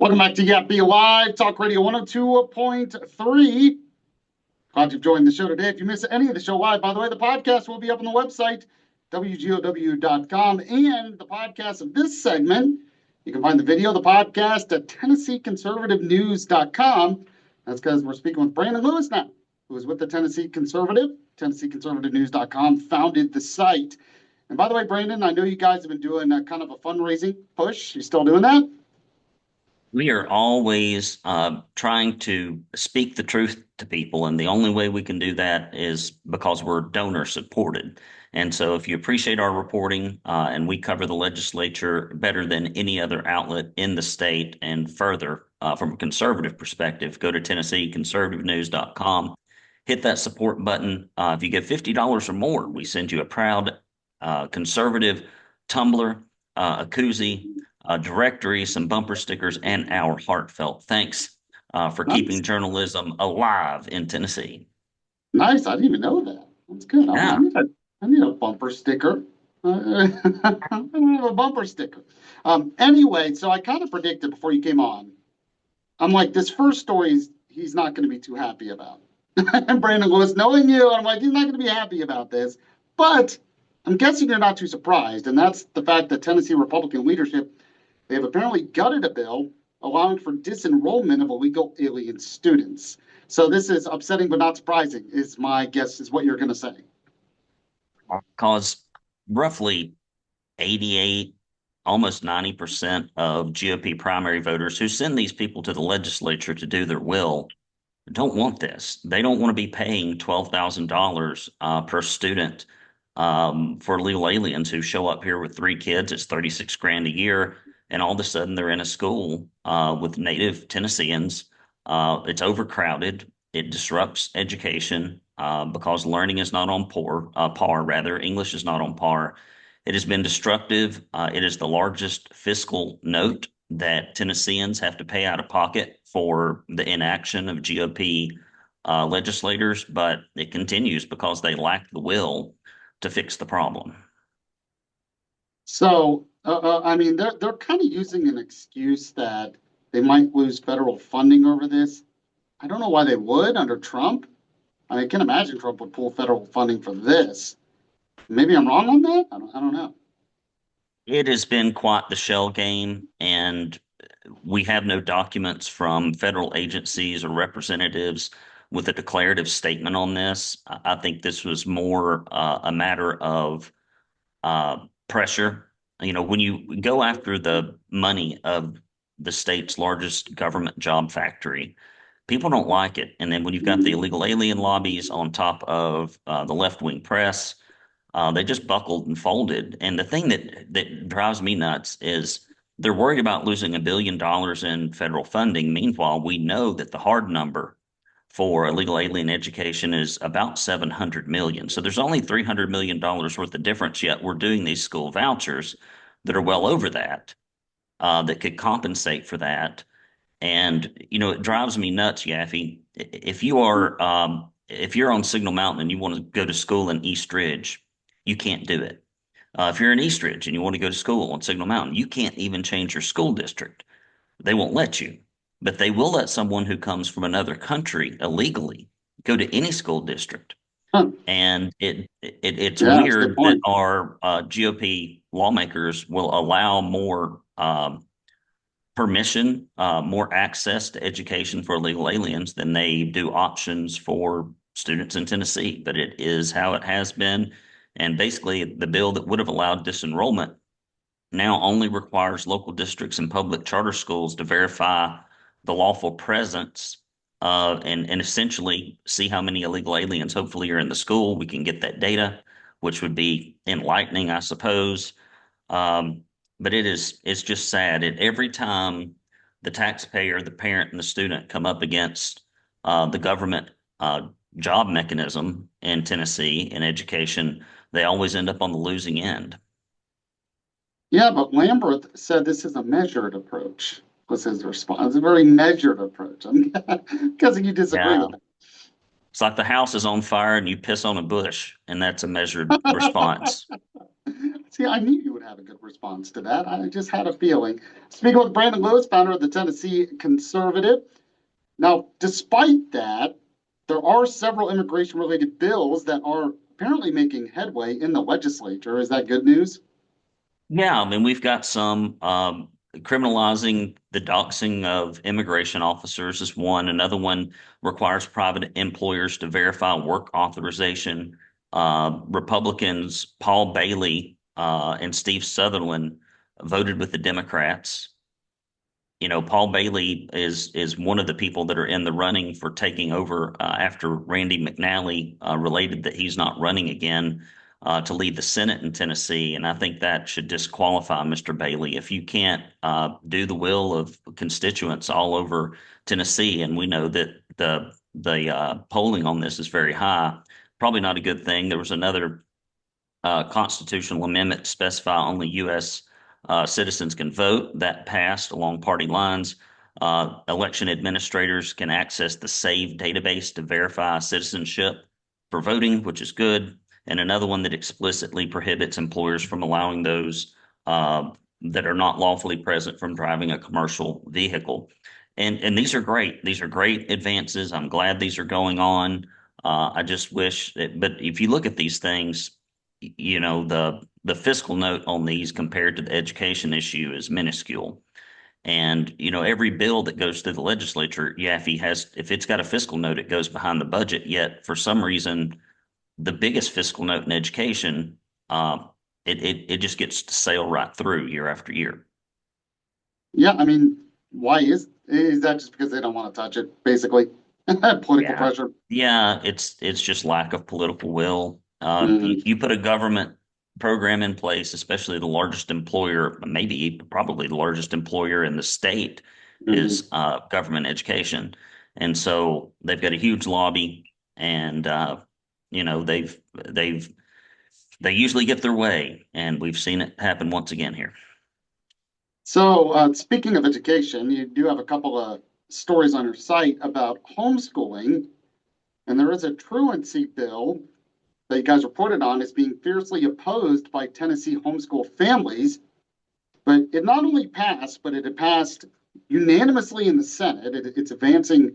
Welcome back to Yaffee Live, Talk Radio 102.3. Glad you've joined the show today. If you miss any of the show live, by the way, the podcast will be up on the website, WGOW.com, and the podcast of this segment. You can find the video, the podcast at TennesseeConservativeNews.com. That's because we're speaking with Brandon Lewis now, who is with the Tennessee Conservative. TennesseeConservativeNews.com founded the site. And by the way, Brandon, I know you guys have been doing kind of a fundraising push. You still doing that? We are always trying to speak the truth to people, and the only way we can do that is because we're donor supported. And so if you appreciate our reporting, and we cover the legislature better than any other outlet in the state and further, from a conservative perspective, go to TennesseeConservativeNews.com, hit that support button. If you give $50 or more, we send you a proud conservative tumbler, a koozie, a directory, some bumper stickers, and our heartfelt thanks for keeping journalism alive in Tennessee. Nice. I didn't even know that. That's good. Yeah. I need a bumper sticker. I don't have a bumper sticker. Anyway, so I kind of predicted before you came on. I'm like, this first story, he's not going to be too happy about. And Brandon Lewis, knowing you, I'm like, he's not going to be happy about this. But I'm guessing you're not too surprised. And that's the fact that Tennessee Republican leadership, they have apparently gutted a bill allowing for disenrollment of illegal alien students. So this is upsetting but not surprising, is my guess, is what you're going to say. Because roughly 88, almost 90% of GOP primary voters who send these people to the legislature to do their will don't want this. They don't want to be paying $12,000 per student for illegal aliens who show up here with 3 kids. It's 36 grand a year. And all of a sudden they're in a school with native Tennesseans. It's overcrowded. It disrupts education because learning is not on par, rather. English is not on par. It has been destructive. It is the largest fiscal note that Tennesseans have to pay out of pocket for the inaction of GOP legislators, but it continues because they lack the will to fix the problem. So, I mean, they're kind of using an excuse that they might lose federal funding over this. I don't know why they would under Trump. I can imagine Trump would pull federal funding for this. Maybe I'm wrong on that. I don't know. It has been quite the shell game, and we have no documents from federal agencies or representatives with a declarative statement on this. I think this was more a matter of pressure. You know, when you go after the money of the state's largest government job factory, people don't like it. And then when you've got the illegal alien lobbies on top of the left-wing press, they just buckled and folded. And the thing that drives me nuts is they're worried about losing $1 billion in federal funding. Meanwhile, we know that the hard number for illegal alien education is about $700 million. So there's only $300 million worth of difference, yet we're doing these school vouchers that are well over that, that could compensate for that. And, you know, it drives me nuts, Yaffee. If you're on Signal Mountain and you want to go to school in East Ridge, you can't do it. If you're in East Ridge and you want to go to school on Signal Mountain, you can't even change your school district. They won't let you, but they will let someone who comes from another country illegally go to any school district. Huh. And it's Yeah, weird that our GOP lawmakers will allow more permission, more access to education for illegal aliens than they do options for students in Tennessee. But it is how it has been. And basically, the bill that would have allowed disenrollment now only requires local districts and public charter schools to verify the lawful presence and essentially see how many illegal aliens hopefully are in the school. We can get that data, which would be enlightening, I suppose. But it's just sad. Every time the taxpayer, the parent, and the student come up against the government job mechanism in Tennessee in education, they always end up on the losing end. Yeah, but Lambert said this is a measured approach, was his response. It's a very measured approach. I'm guessing you disagree with that. It's like the house is on fire and you piss on a bush, and that's a measured response. See, I knew you would have a good response to that. I just had a feeling. Speaking with Brandon Lewis, founder of the Tennessee Conservative. Now, despite that, there are several immigration related bills that are apparently making headway in the legislature. Is that good news? Yeah, I mean, we've got some criminalizing the doxing of immigration officers is one. Another one requires private employers to verify work authorization. Republicans Paul Bailey and Steve Sutherland voted with the Democrats. Paul Bailey is one of the people that are in the running for taking over after Randy McNally related that he's not running again to lead the Senate in Tennessee, and I think that should disqualify Mr. Bailey. If you can't do the will of constituents all over Tennessee, and we know that the polling on this is very high, probably not a good thing. There was another constitutional amendment to specify only U.S. Citizens can vote. That passed along party lines. Election administrators can access the SAVE database to verify citizenship for voting, which is good. And another one that explicitly prohibits employers from allowing those that are not lawfully present from driving a commercial vehicle. And these are great. These are great advances. I'm glad these are going on. I just wish that, but if you look at these things, the fiscal note on these compared to the education issue is minuscule. And every bill that goes through the legislature, Yaffee has, if it's got a fiscal note, it goes behind the budget. Yet for some reason, the biggest fiscal note in education, it just gets to sail right through year after year. Yeah, I mean, why is that just because they don't want to touch it, basically? Political Yeah. pressure. Yeah, it's just lack of political will. Mhm. You put a government program in place, especially the largest employer, maybe probably the largest employer in the state Mhm. is government education. And so they've got a huge lobby and you know, they've they usually get their way, and we've seen it happen once again here. So, speaking of education, you do have a couple of stories on your site about homeschooling, and there is a truancy bill that you guys reported on is being fiercely opposed by Tennessee homeschool families. But it not only passed, but it had passed unanimously in the Senate. It's advancing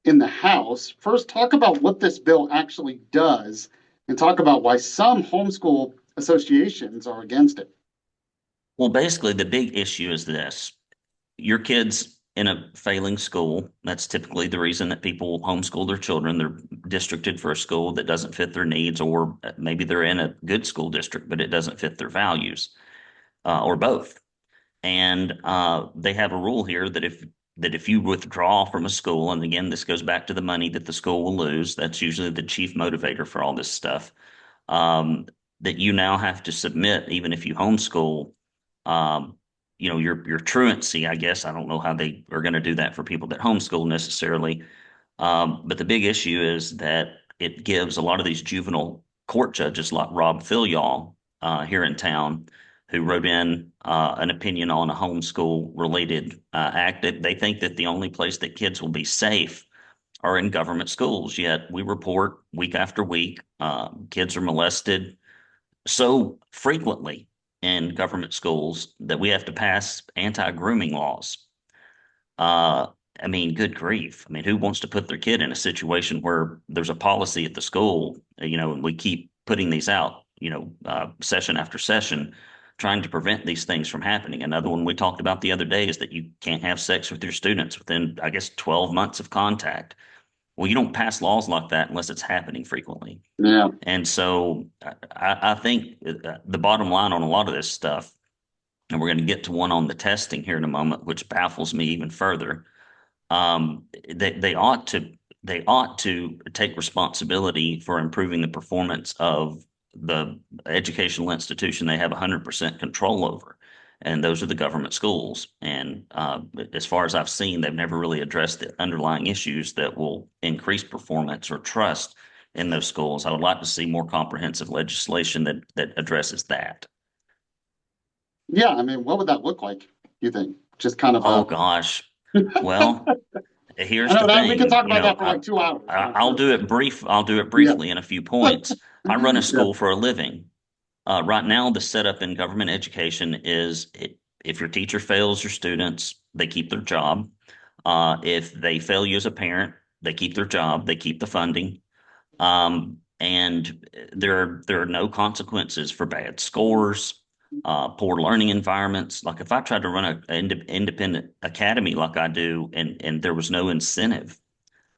in the House. First, talk about what this bill actually does, and talk about why some homeschool associations are against it. Well, basically, the big issue is this. Your kid's in a failing school. That's typically the reason that people homeschool their children. They're districted for a school that doesn't fit their needs, or maybe they're in a good school district, but it doesn't fit their values, or both. And they have a rule here that if you withdraw from a school, and again, this goes back to the money that the school will lose. That's usually the chief motivator for all this stuff. Um, that you now have to submit, even if you homeschool, um, your truancy, I guess. I don't know how they are going to do that for people that homeschool necessarily. But the big issue is that it gives a lot of these juvenile court judges, like Rob Filial here in town, who wrote in an opinion on a homeschool related act, that they think that the only place that kids will be safe are in government schools. Yet we report week after week, kids are molested so frequently in government schools that we have to pass anti-grooming laws. Uh, I mean, good grief. I mean, who wants to put their kid in a situation where there's a policy at the school, and we keep putting these out, session after session, trying to prevent these things from happening. Another one we talked about the other day is that you can't have sex with your students within, I guess, 12 months of contact. Well, you don't pass laws like that unless it's happening frequently. Yeah. And so I think the bottom line on a lot of this stuff, and we're going to get to one on the testing here in a moment, which baffles me even further. They ought to take responsibility for improving the performance of the educational institution they have 100% control over, and those are the government schools. And as far as I've seen, they've never really addressed the underlying issues that will increase performance or trust in those schools. I would like to see more comprehensive legislation that addresses that. Yeah, I mean, what would that look like, you think? Just kind of Oh a, gosh. Well, I here's know the that we could thing, talk about that for like 2 hours, I'm I'll sure. do it brief. I'll do it Yeah. briefly in a few points. I run a Yeah. school for a living. Right now, the setup in government education is if your teacher fails your students, they keep their job. If they fail you as a parent, they keep their job, they keep the funding. And there are no consequences for bad scores, poor learning environments. Like if I tried to run an independent academy like I do, and there was no incentive,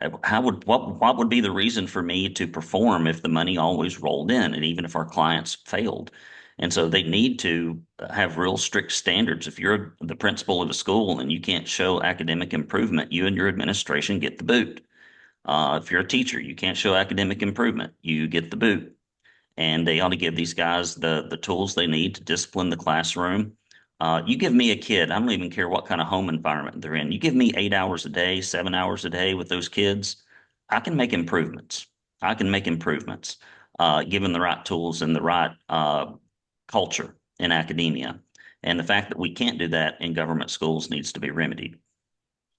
what would be the reason for me to perform if the money always rolled in, and even if our clients failed? And so they need to have real strict standards. If you're the principal of a school and you can't show academic improvement, you and your administration get the boot. If you're a teacher, you can't show academic improvement, you get the boot. And they ought to give these guys the tools they need to discipline the classroom. You give me a kid, I don't even care what kind of home environment they're in. You give me 8 hours a day, 7 hours a day with those kids, I can make improvements. I can make improvements, given the right tools and the right culture in academia. And the fact that we can't do that in government schools needs to be remedied.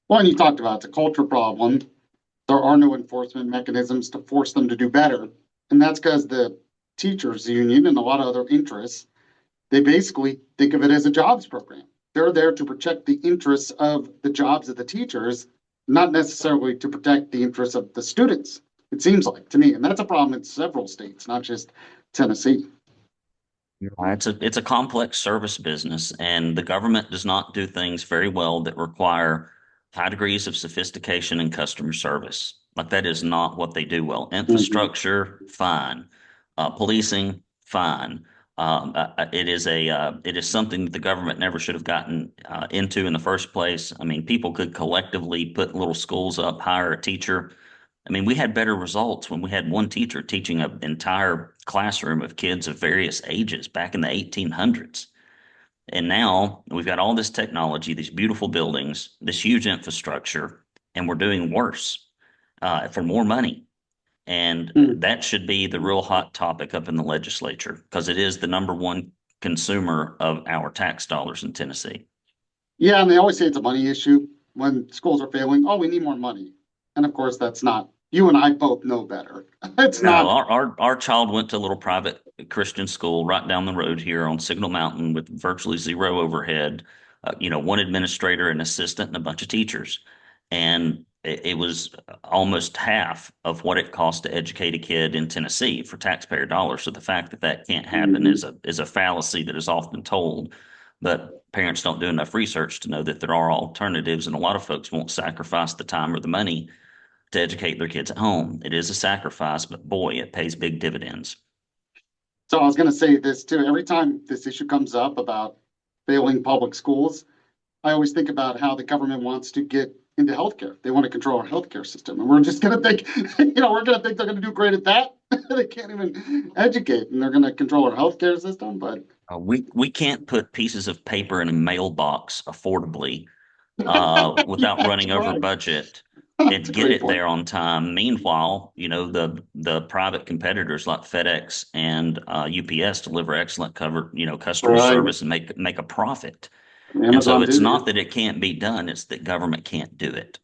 Well, and you talked about it's a culture problem. There are no enforcement mechanisms to force them to do better. And that's because the teachers union and a lot of other interests, they basically think of it as a jobs program. They're there to protect the interests of the jobs of the teachers, not necessarily to protect the interests of the students, it seems like to me. And that's a problem in several states, not just Tennessee. It's a complex service business, and the government does not do things very well that require high degrees of sophistication and customer service. Like that is not what they do well. Mhm. Infrastructure, fine. Policing, fine. It is something that the government never should have gotten into in the first place. I mean, people could collectively put little schools up, hire a teacher. I mean, we had better results when we had one teacher teaching an entire classroom of kids of various ages back in the 1800s. And now we've got all this technology, these beautiful buildings, this huge infrastructure, and we're doing worse for more money. And Mhm. that should be the real hot topic up in the legislature because it is the number one consumer of our tax dollars in Tennessee. Yeah, and they always say it's a money issue when schools are failing. Oh, we need more money. And of course, that's not, you and I both know better. It's No, not. our child went to a little private Christian school right down the road here on Signal Mountain with virtually zero overhead, one administrator, an assistant, and a bunch of teachers. And it was almost half of what it costs to educate a kid in Tennessee for taxpayer dollars. So the fact that that can't happen Mhm. is a fallacy that is often told. But parents don't do enough research to know that there are alternatives, and a lot of folks won't sacrifice the time or the money to educate their kids at home. It is a sacrifice, but boy, it pays big dividends. So I was going to say this too. Every time this issue comes up about failing public schools, I always think about how the government wants to get into healthcare. They want to control our healthcare system. And we're just going to think, we're going to think they're going to do great at that. They can't even educate and they're going to control our healthcare system. But We can't put pieces of paper in a mailbox affordably without that's running over right. budget That's and a get great it point. there on time. Meanwhile, the private competitors like FedEx and UPS deliver excellent customer Right. service and make a profit. And so Amazon it's too, yeah. not that it can't be done; it's that government can't do it.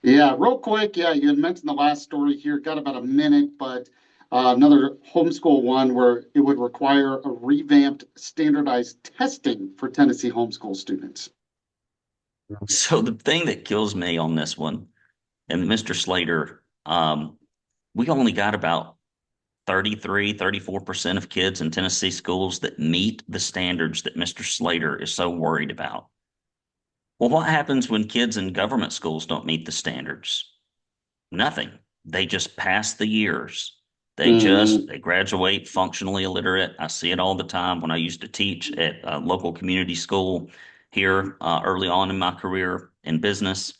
Yeah, real quick. Yeah, you had mentioned the last story here. Got about a minute, but another homeschool one where it would require a revamped standardized testing for Tennessee homeschool students. So the thing that kills me on this one, and Mr. Slater, we only got about 34% of kids in Tennessee schools that meet the standards that Mr. Slater is so worried about. Well, what happens when kids in government schools don't meet the standards? Nothing. They just pass the years. Hmm. They graduate functionally illiterate. I see it all the time when I used to teach at a local community school here early on in my career in business.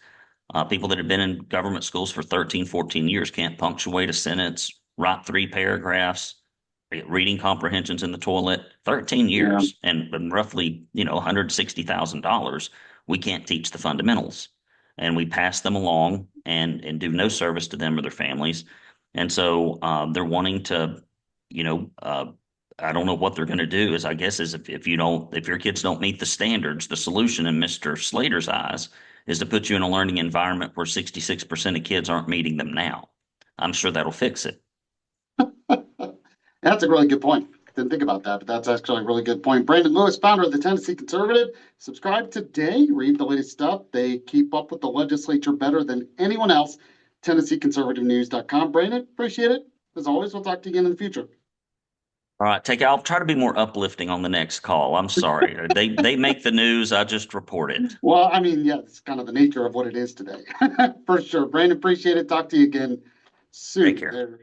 People that have been in government schools for 13, 14 years can't punctuate a sentence, write three paragraphs, reading comprehensions in the toilet. 13 Yeah. years and roughly, $160,000. We can't teach the fundamentals. And we pass them along and do no service to them or their families. And so they're wanting to, you know, uh, I don't know what they're going to do. Is I guess is if your kids don't meet the standards, the solution in Mr. Slater's eyes is to put you in a learning environment where 66% of kids aren't meeting them now. I'm sure that'll fix it. That's a really good point. didn't think about that, but that's actually a really good point. Brandon Lewis, founder of the Tennessee Conservative. Subscribe today. Read the latest stuff. They keep up with the legislature better than anyone else. TennesseeConservativeNews.com. Brandon, appreciate it. As always, we'll talk to you again in the future. All right, I'll try to be more uplifting on the next call. I'm sorry. They make the news. I just report it. Well, I mean, yeah, it's kind of the nature of what it is today. For sure. Brandon, appreciate it. Talk to you again soon. Take care.